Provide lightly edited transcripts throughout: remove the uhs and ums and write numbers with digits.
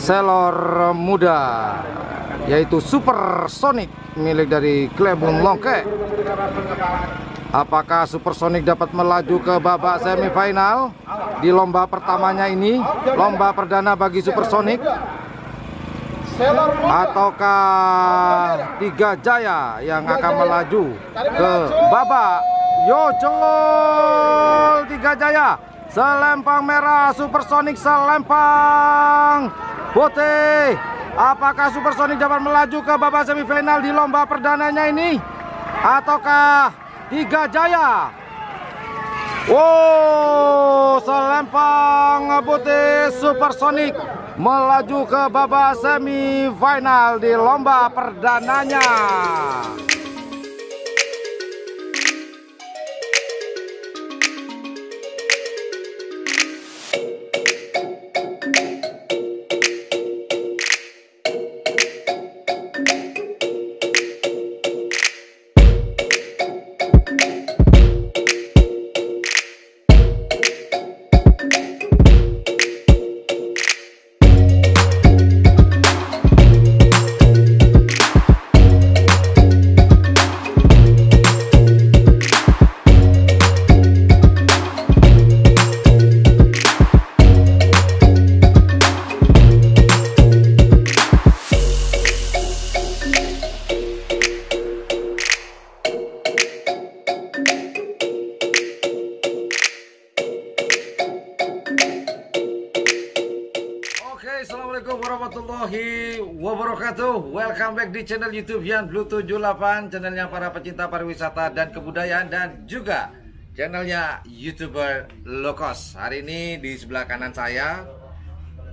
Selor muda yaitu Supersonic milik dari Klebun Longke. Apakah Supersonic dapat melaju ke babak semifinal di lomba pertamanya ini, lomba perdana bagi Supersonic, ataukah Tiga Jaya yang akan melaju ke babak? Yocol Tiga Jaya, selempang merah, Supersonic selempang putih. Apakah Supersonic dapat melaju ke babak semifinal di lomba perdananya ini, ataukah Tiga Jaya? Wow, selempang putih, Supersonic melaju ke babak semifinal di lomba perdananya. Assalamualaikum warahmatullahi wabarakatuh. Welcome back di channel YouTube Yan Blue 78, channelnya para pecinta pariwisata dan kebudayaan, dan juga channelnya YouTuber low cost. Hari ini di sebelah kanan saya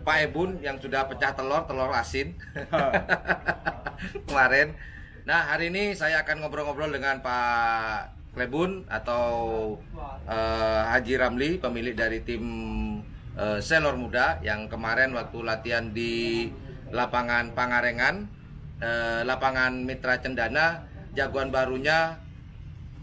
Pak Ebun yang sudah pecah telur asin kemarin. Nah, hari ini saya akan ngobrol-ngobrol dengan Pak Klebun atau Haji Ramli, pemilik dari tim Selor Muda yang kemarin waktu latihan di lapangan Pangarengan, lapangan Mitra Cendana, jagoan barunya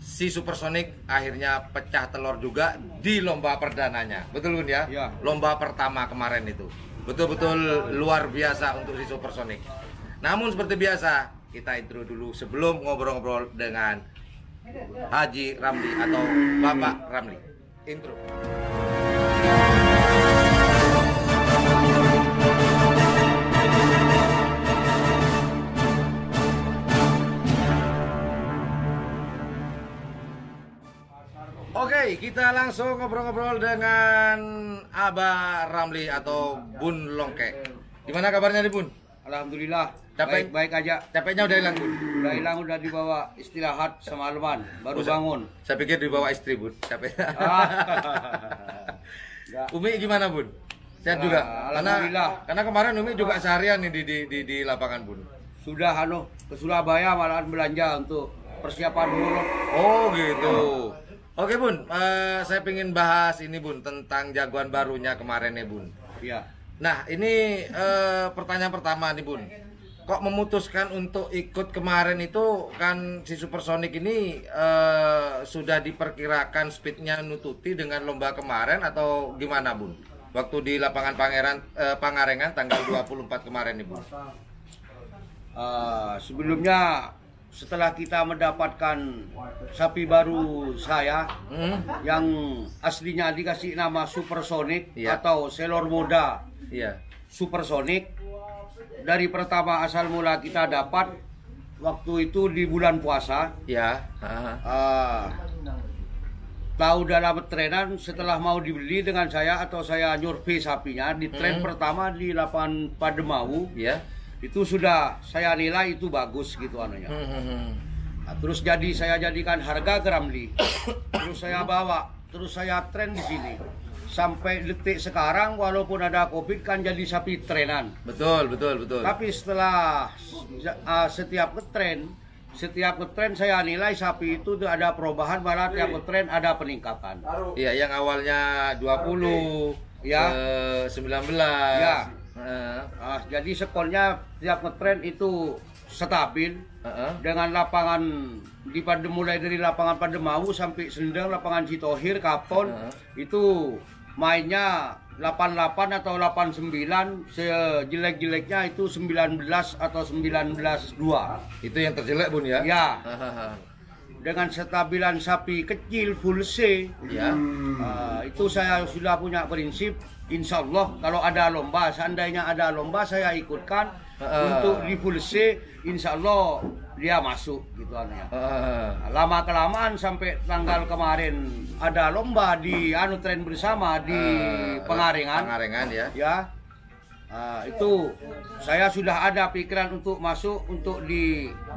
si Supersonic akhirnya pecah telur juga di lomba perdananya. Betul Bun ya? Ya. Lomba pertama kemarin itu betul-betul luar biasa untuk si Supersonic. Namun seperti biasa kita intro dulu sebelum ngobrol-ngobrol dengan Haji Ramli atau Bapak Ramli. Intro. Oke, kita langsung ngobrol-ngobrol dengan Abah Ramli atau Bun Longke. Gimana kabarnya nih Bun? Alhamdulillah, Capek? baik aja. Capeknya udah hilang Bun? Udah hilang, udah dibawa istirahat semalaman, baru bangun. Saya pikir dibawa istri Bun, capeknya. Umi gimana Bun? Sehat juga? Alhamdulillah. Karena kemarin Umi juga seharian nih di lapangan Bun. Sudah ke Surabaya malahan belanja untuk persiapan muluk. Oh gitu. Oke Bun, saya pengen bahas ini Bun tentang jagoan barunya kemarin nih Bun. Iya. Nah ini pertanyaan pertama nih Bun. Kok memutuskan untuk ikut kemarin itu, kan si Supersonic ini sudah diperkirakan speednya nututi dengan lomba kemarin atau gimana Bun? Waktu di lapangan Pangarengan tanggal 24 kemarin nih Bun. Sebelumnya setelah kita mendapatkan sapi baru saya yang aslinya dikasih nama Supersonic atau Selor Muda Supersonic, dari pertama asal mula kita dapat waktu itu di bulan puasa. Tahu dalam trenan setelah mau dibeli dengan saya atau saya nyurvei sapinya di tren pertama di lapangan Pademau. Itu sudah saya nilai itu bagus gitu anunya. Nah, terus saya jadikan harga ke Ramli. Terus saya bawa, terus saya tren di sini. Sampai detik sekarang walaupun ada Covid kan jadi sapi trenan. Betul. Tapi setelah setiap ngetren saya nilai sapi itu ada perubahan, malah tiap ngetren ada peningkatan. Iya, yang awalnya 20 ya 19 ya. Jadi sekolnya tiap ngetren itu stabil dengan lapangan mulai dari lapangan Pademau sampai Sendang, lapangan Citohir, Kapton itu mainnya 88 atau 89, sejelek-jeleknya itu 19 atau 19,2. Itu yang terjelek Bun ya? Ya. Dengan stabilan sapi kecil full C. Ya. Itu saya sudah punya prinsip, insya Allah kalau ada lomba, seandainya ada lomba saya ikutkan untuk di full C, insya Allah dia masuk gitu anunya. Lama kelamaan sampai tanggal kemarin ada lomba di tren bersama di Pengarengan. Pengarengan ya. Ya. Itu saya sudah ada pikiran untuk masuk untuk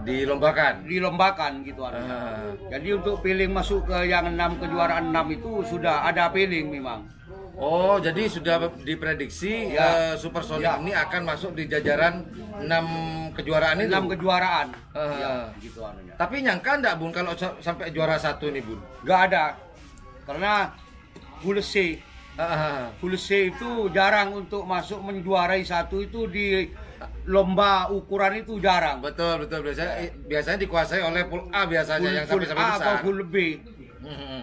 dilombakan gitu anunya. Jadi untuk feeling masuk ke yang 6 kejuaraan 6 itu sudah ada feeling memang. Oh, jadi sudah diprediksi Super Sonic ini akan masuk di jajaran 6 kejuaraan itu? 6 kejuaraan. Ya, gitu anunya. Tapi nyangka enggak Bun kalau sampai juara 1 nih Bun? Enggak ada. Karena full C. Full C itu jarang untuk masuk menjuarai satu itu di lomba ukuran itu jarang. Betul. Biasanya dikuasai oleh pool A biasanya yang sampai besar. Atau full B.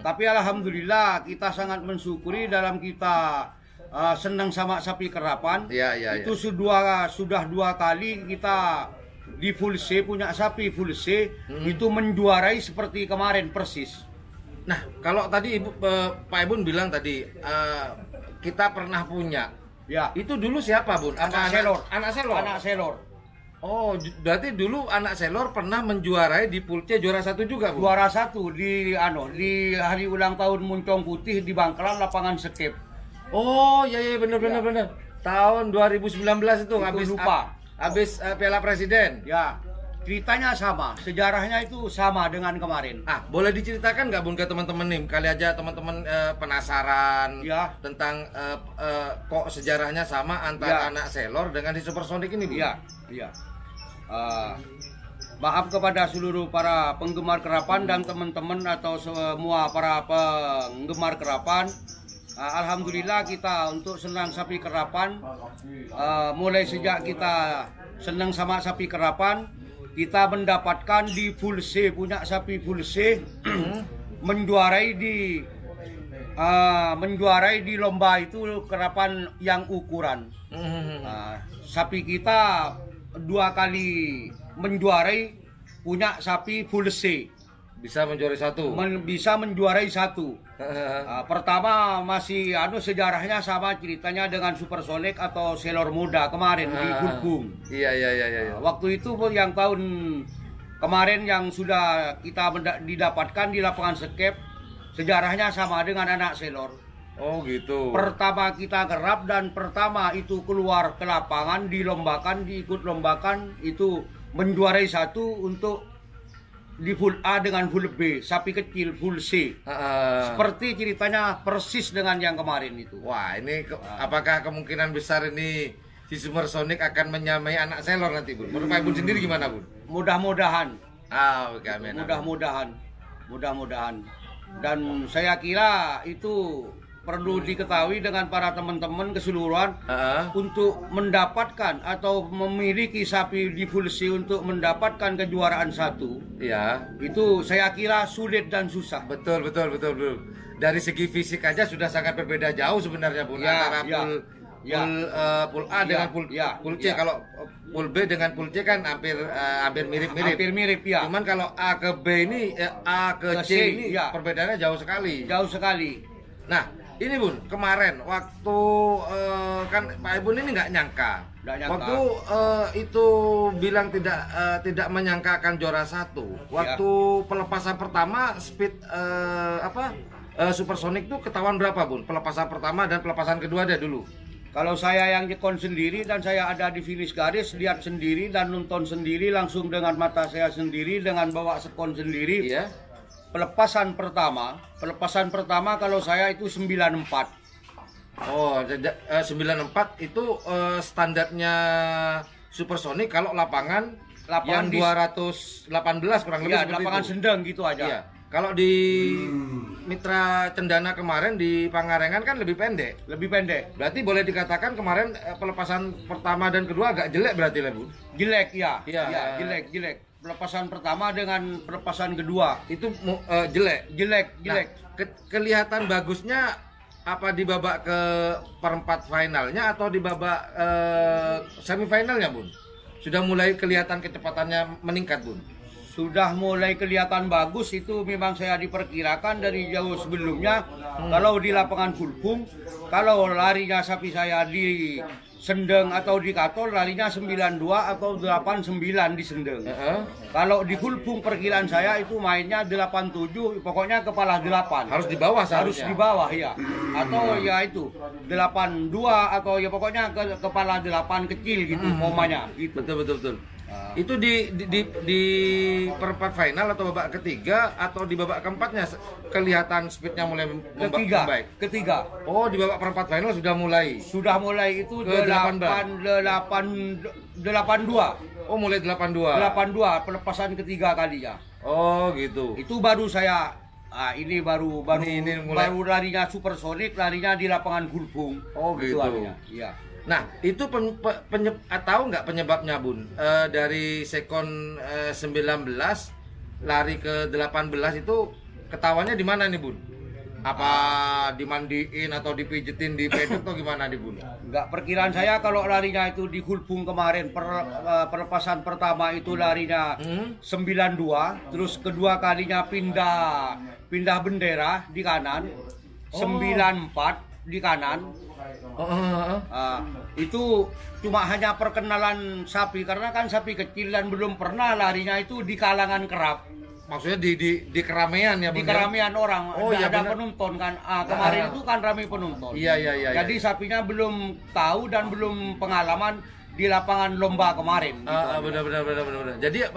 Tapi alhamdulillah kita sangat mensyukuri dalam kita senang sama sapi kerapan. Itu sudah 2 kali kita di full C punya sapi full C itu menjuarai seperti kemarin persis. Nah, kalau tadi Pak Ibun bilang tadi kita pernah punya. Ya. Itu dulu siapa Bun? Anak selor. Oh, berarti dulu anak selor pernah menjuarai di pool C juara 1 juga, Bu? Juara 1 di hari ulang tahun Muncong Putih di Bangkalan lapangan skep. Oh, iya benar. Tahun 2019 itu habis Piala Presiden. Ya. Ceritanya sama, sejarahnya itu sama dengan kemarin. Boleh diceritakan nggak Bun ke teman-teman nih? Kali aja teman-teman penasaran tentang kok sejarahnya sama antara anak selor dengan di Super Sonic ini, Bu? Iya. Maaf kepada seluruh para penggemar kerapan dan teman-teman atau semua para penggemar kerapan. Alhamdulillah kita untuk senang sapi kerapan, mulai sejak kita senang sama sapi kerapan, kita mendapatkan di full C, punya sapi full C, menjuarai di lomba itu kerapan yang ukuran. Sapi kita 2 kali menjuarai, punya sapi full C. Bisa menjuarai 1. Bisa menjuarai 1. Pertama masih sejarahnya sama ceritanya dengan Super Sonic atau Selor Muda kemarin di Gulbung. Iya. Waktu itu pun yang tahun kemarin yang sudah kita didapatkan di lapangan skep, sejarahnya sama dengan anak selor. Oh gitu. Pertama kita gerap dan pertama itu keluar ke lapangan diikut lombakan itu menjuarai 1 untuk di full A dengan full B, sapi kecil full C. Seperti ceritanya persis dengan yang kemarin itu. Wah, ini apakah kemungkinan besar ini si Super Sonic akan menyamai anak selor nanti, Bun? Menurut Pak Bun sendiri gimana, Bun? Mudah-mudahan. Oke, amin. Mudah-mudahan. Dan saya kira itu perlu diketahui dengan para teman-teman keseluruhan untuk mendapatkan atau memiliki sapi di full C untuk mendapatkan kejuaraan 1. Itu saya kira sulit dan susah. Betul. Dari segi fisik aja sudah sangat berbeda jauh sebenarnya, Bun, antara pool A dengan pool C. Kalau pool B dengan pool C kan hampir mirip-mirip. Hampir mirip ya. Cuman kalau A ke B ini A ke C ini perbedaannya jauh sekali. Nah, ini Bun, kemarin waktu kan Pak Ibun ini nggak nyangka. Waktu itu bilang tidak menyangka akan juara 1. Waktu pelepasan pertama speed Super Sonic itu ketahuan berapa, Bun? Pelepasan pertama dan pelepasan kedua dia dulu. Kalau saya yang nyekon sendiri dan saya ada di finish garis, lihat sendiri dan nonton sendiri langsung dengan mata saya sendiri dengan bawa sekon sendiri. Pelepasan pertama kalau saya itu 94. Oh, 94 itu standarnya Super Sonic kalau lapangan yang 218 kurang lebih seperti lapangan itu. Sedang gitu aja. Iya. Kalau di Mitra Cendana kemarin di Pangarengan kan lebih pendek. Berarti boleh dikatakan kemarin pelepasan pertama dan kedua agak jelek berarti lah, Bu. Jelek. Jelek. Pelepasan pertama dengan pelepasan kedua itu jelek. Nah, kelihatan bagusnya apa di babak ke perempat finalnya atau di babak semifinalnya, Bun? Sudah mulai kelihatan kecepatannya meningkat, Bun? Sudah mulai kelihatan bagus, itu memang saya diperkirakan dari jauh sebelumnya. Kalau di lapangan Kulpung, kalau larinya sapi saya di Sendeng atau di Katol, larinya 92 atau 89 di Sendeng. Kalau di Kulpung perkiraan saya itu mainnya 87, pokoknya kepala 8. Harus di bawah seharusnya. Harus di bawah ya. Atau ya itu 82 atau ya pokoknya kepala 8 kecil gitu pomanya gitu. Betul. Itu di perempat final atau babak ketiga atau di babak keempatnya kelihatan speednya mulai membaik? Ketiga. Oh, di babak perempat final sudah mulai. Sudah mulai itu 82. Oh, mulai 82. 82 pelepasan ketiga kalinya. Oh, gitu. Itu baru saya ini baru mulai. Larinya supersonik, larinya di lapangan Kulpung. Oh, gitu. Iya. Nah, itu tahu nggak penyebabnya, Bun? Dari sekon 19 lari ke 18 itu ketahuannya di mana nih, Bun? Apa dimandiin atau dipijetin di pedok atau gimana nih, Bun? Enggak, perkiraan saya kalau larinya itu di Kulpung kemarin perlepasan pertama itu larinya 92, terus kedua kalinya pindah bendera di kanan 94 di kanan. Itu cuma hanya perkenalan sapi karena kan sapi kecil dan belum pernah larinya itu di kalangan kerap. Maksudnya di keramaian ya, Bun? Di keramaian orang. Ada penonton kan. Kemarin itu kan ramai penonton. Iya. Jadi sapinya belum tahu dan belum pengalaman di lapangan lomba kemarin. Benar. Jadi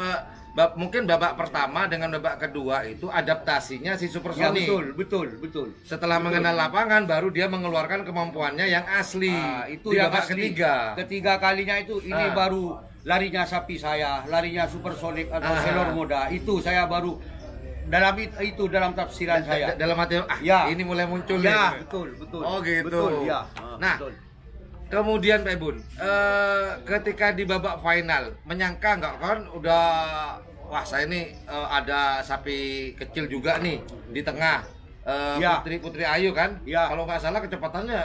mungkin babak pertama dengan babak kedua itu adaptasinya si Supersonic. Ya, betul. Setelah mengenal lapangan baru dia mengeluarkan kemampuannya yang asli. Itu di yang babak asli. ketiga. Ketiga kalinya itu ini baru larinya sapi saya, larinya Supersonic atau Selor Muda. Itu saya baru dalam tafsiran saya. Dalam hati ini mulai muncul ya. Betul. Oh, gitu. Betul, ya. Nah, betul. Kemudian Pak Bun, ketika di babak final, menyangka nggak kan udah, wah saya ini ada sapi kecil juga nih di tengah, Putri Ayu kan? Ya. Kalau nggak salah kecepatannya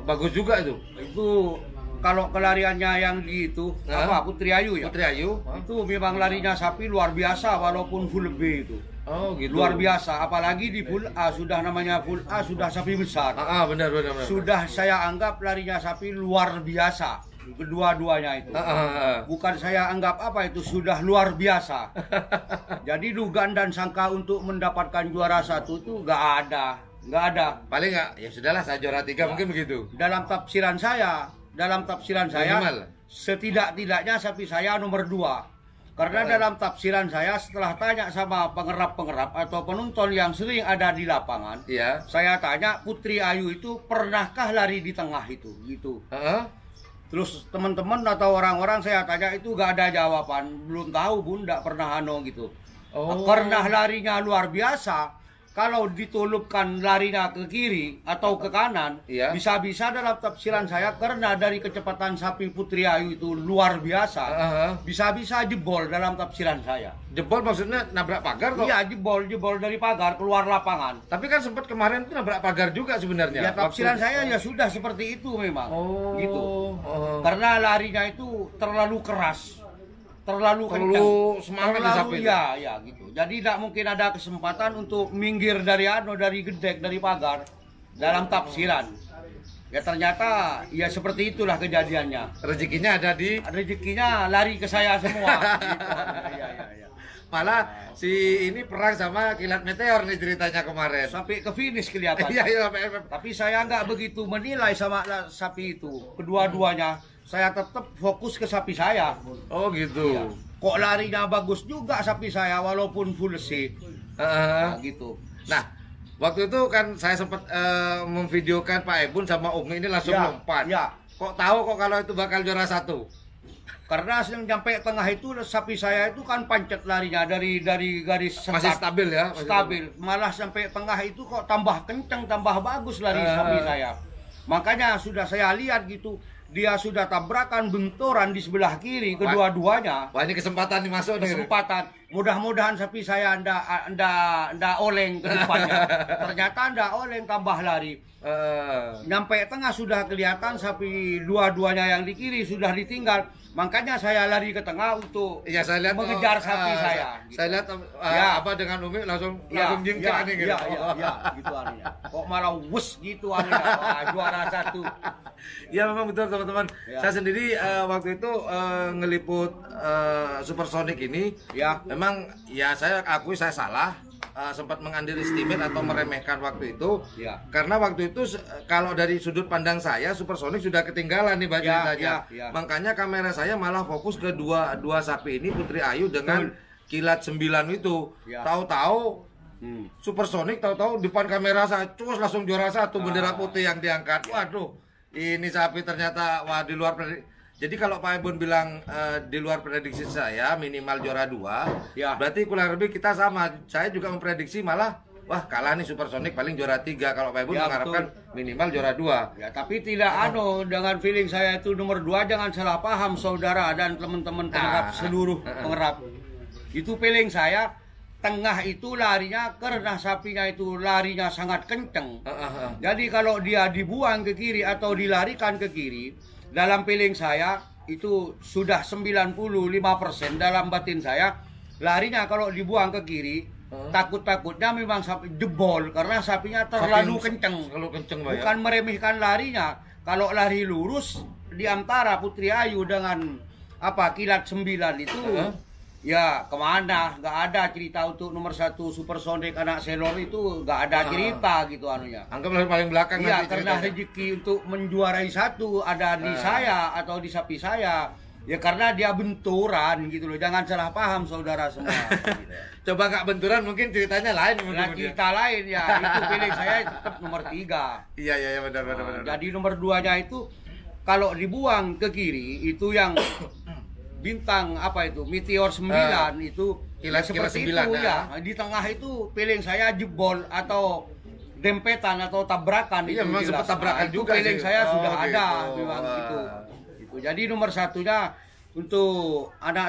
bagus juga itu. Itu kalau kelariannya yang di itu Putri Ayu ya. Putri Ayu itu memang larinya sapi luar biasa walaupun full B itu. Oh gitu. Luar biasa, apalagi di full A sudah namanya full A sudah sapi besar. Benar. Sudah saya anggap larinya sapi luar biasa. Kedua-duanya itu. Bukan saya anggap apa itu sudah luar biasa. Jadi dugaan dan sangka untuk mendapatkan juara 1 itu nggak ada. Paling nggak, ya sudahlah saya juara 3 mungkin begitu. Dalam tafsiran saya setidak-tidaknya sapi saya nomor 2. Karena dalam tafsiran saya setelah tanya sama pengerap-pengerap atau penonton yang sering ada di lapangan, saya tanya Putri Ayu itu pernahkah lari di tengah itu, gitu. Terus teman-teman atau orang-orang saya tanya itu gak ada jawaban, belum tahu Bun, gak pernah gitu. Pernah larinya luar biasa. Kalau ditolupkan larinya ke kiri atau ke kanan, bisa-bisa dalam tafsiran saya karena dari kecepatan sapi Putri Ayu itu luar biasa, bisa-bisa jebol dalam tafsiran saya. Jebol maksudnya nabrak pagar kok? Iya, jebol dari pagar keluar lapangan. Tapi kan sempat kemarin itu nabrak pagar juga sebenarnya. Ya tafsiran saya ya sudah seperti itu memang. Gitu. Karena larinya itu terlalu keras. Terlalu semangat sapi. Ya gitu. Jadi tidak mungkin ada kesempatan untuk minggir dari gedek dari pagar dalam tafsiran. Ya ternyata ya seperti itulah kejadiannya. Rezekinya lari ke saya semua. Gitu. Malah si ini perang sama Kilat Meteor nih ceritanya kemarin. Sampai ke finish kelihatan. Iya. Tapi saya nggak begitu menilai sama sapi itu. Kedua-duanya saya tetap fokus ke sapi saya. Oh gitu. Ya. Kok larinya bagus juga sapi saya walaupun full seat. Gitu. Nah, waktu itu kan saya sempat memvideokan Pak Ebun sama Umi ini langsung lompat. Ya. Kok tahu kalau itu bakal juara 1? Karena sampai tengah itu sapi saya itu kan pancet larinya dari garis sekat. Masih stabil ya? Stabil. Malah sampai tengah itu kok tambah kencang, tambah bagus lari sapi saya. Makanya sudah saya lihat gitu, dia sudah tabrakan benturan di sebelah kiri kedua-duanya. Wah, ini kesempatan dimasuk. Kesempatan. Mudah-mudahan sapi saya ndak oleng ke depannya. Ternyata ndak oleng, tambah lari. Nyampe tengah sudah kelihatan sapi dua-duanya yang di kiri sudah ditinggal. Makanya saya lari ke tengah untuk saya lihat, mengejar sapi saya. Gitu. Saya lihat dengan Umi langsung jingkrak nih gitu. Gitu anunya. Kok malah wus gitu anunya. Juara 1. Ya memang betul teman-teman. Saya sendiri waktu itu ngeliput Supersonic ini. Memang saya akui saya salah. Sempat mengunderestimate atau meremehkan waktu itu, karena waktu itu kalau dari sudut pandang saya Supersonic sudah ketinggalan nih ceritanya. Makanya kamera saya malah fokus ke dua sapi ini, Putri Ayu dengan Kilat 9 itu. Tahu-tahu Supersonic tahu-tahu depan kamera saya cus langsung juara 1, bendera putih yang diangkat. Waduh, ini sapi ternyata di luar prediksi. Jadi kalau Pak Ebon bilang di luar prediksi saya minimal juara 2, berarti kurang lebih kita sama. Saya juga memprediksi malah kalah nih Supersonic paling juara 3. Kalau Pak Ebon mengharapkan minimal juara 2. Tapi tidak dengan feeling saya itu nomor 2, jangan salah paham saudara dan teman-teman pengerap, seluruh pengerap. Itu feeling saya. Tengah itu larinya karena sapinya itu larinya sangat kenceng. Jadi kalau dia dibuang ke kiri atau dilarikan ke kiri, dalam feeling saya itu sudah 95% dalam batin saya. Larinya kalau dibuang ke kiri, takut-takutnya memang sapi jebol karena sapinya terlalu kenceng. Bukan meremehkan larinya. Kalau lari lurus di antara Putri Ayu dengan Kilat 9 itu, kemana? Nggak ada cerita untuk nomor 1 Supersonic anak Selor itu, nggak ada cerita gitu anunya. Anggaplah paling belakang. Karena rezeki untuk menjuarai 1 ada di saya atau di sapi saya. Ya karena dia benturan gitu loh. Jangan salah paham saudara semua. Coba nggak benturan mungkin ceritanya lain. Kita lain itu pilih saya tetap nomor 3. Iya benar. Jadi nomor 2-nya itu kalau dibuang ke kiri itu yang bintang Meteor 9 itu seperti 9, itu di tengah itu feeling saya jebol atau dempetan atau tabrakan. Memang sempat tabrakan juga. Feeling saya sudah ada memang gitu. Jadi nomor 1-nya untuk anak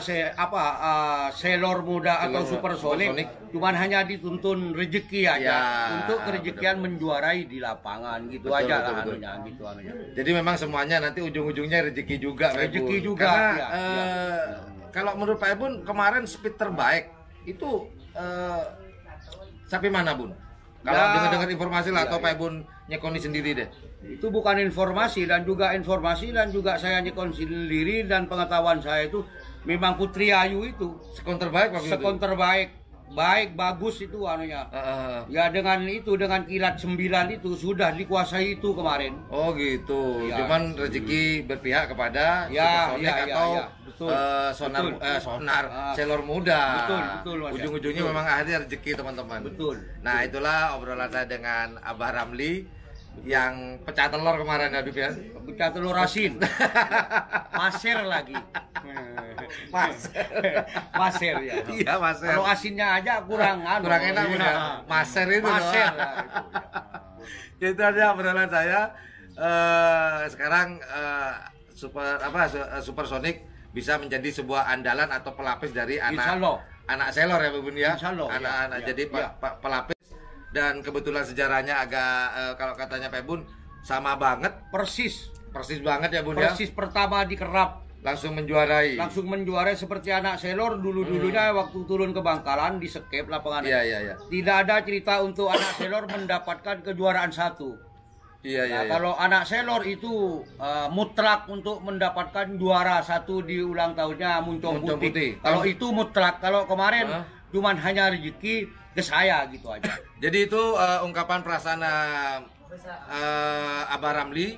Selor muda atau Supersonic cuman hanya dituntun rezeki aja untuk kerezekian menjuarai di lapangan gitu aja anunya. Jadi memang semuanya nanti ujung-ujungnya rezeki juga. Karena kalau menurut Pak Ebon kemarin speed terbaik itu sapi mana Bun? Kalau dengar informasi lah atau Pak Ebon nyekoni sendiri deh. Itu bukan informasi dan juga saya nyekon sendiri dan pengetahuan saya itu memang Putri Ayu itu sekon terbaik bagus itu anunya. Dengan Kilat 9 itu sudah dikuasai itu kemarin. Oh gitu. Cuman rezeki berpihak kepada Supersonic atau Sonar Selor muda. Betul. Ujung-ujungnya memang akhirnya rezeki teman-teman. Betul. Nah, itulah obrolan saya dengan Abah Ramli yang pecah telur kemarin ya. Pecah telur asin. Maser lagi. Maser ya. Iya, maser. Kalau asinnya aja kurang enak Maser itu. Maser. Itu aja obrolan saya. Sekarang Supersonic bisa menjadi sebuah andalan atau pelapis dari anak Selor ya Bun ya. Anak-anak jadi pelapis. Dan kebetulan sejarahnya agak kalau katanya Pak Bun sama banget, persis banget ya Bun ya. Persis pertama dikerap langsung menjuarai seperti anak Selor dulunya waktu turun ke Bangkalan di skep lapangan. Iya. Tidak ada cerita untuk anak Selor mendapatkan kejuaraan 1. Iya. Kalau anak Selor itu mutlak untuk mendapatkan juara 1 di ulang tahunnya Muncong Putih. Kalau itu mutlak, kalau kemarin cuman hanya rezeki ke saya gitu aja. Jadi itu ungkapan perasaan Abah Ramli.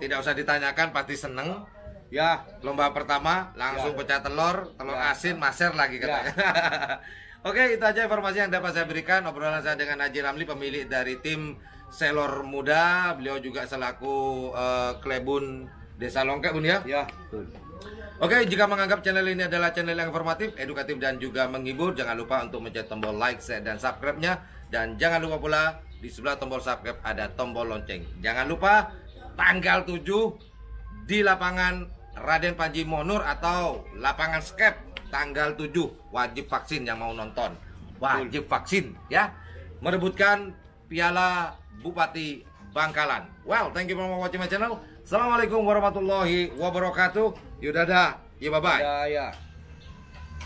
Tidak usah ditanyakan, pasti seneng. Lomba pertama langsung pecah telur asin, maser lagi katanya. Oke, itu aja informasi yang dapat saya berikan. Obrolan saya dengan Haji Ramli, pemilik dari tim Selor Muda. Beliau juga selaku Klebun Desa Longkek Bun ya. Betul. Oke, jika menganggap channel ini adalah channel yang informatif, edukatif, dan juga menghibur, jangan lupa untuk mencet tombol like, share, dan subscribe-nya. Dan jangan lupa pula di sebelah tombol subscribe ada tombol lonceng. Jangan lupa tanggal 7 di lapangan Raden Panji Monur atau lapangan Skep tanggal 7. Wajib vaksin yang mau nonton. Wajib vaksin ya. Merebutkan piala Bupati Bangkalan. Well, thank you for watching my channel. Assalamualaikum warahmatullahi wabarakatuh. Yudada, ya bye bye. Ya.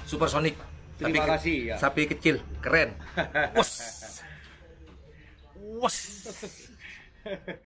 Supersonic. Terima kasih ya. Sapi kecil, keren. Wos.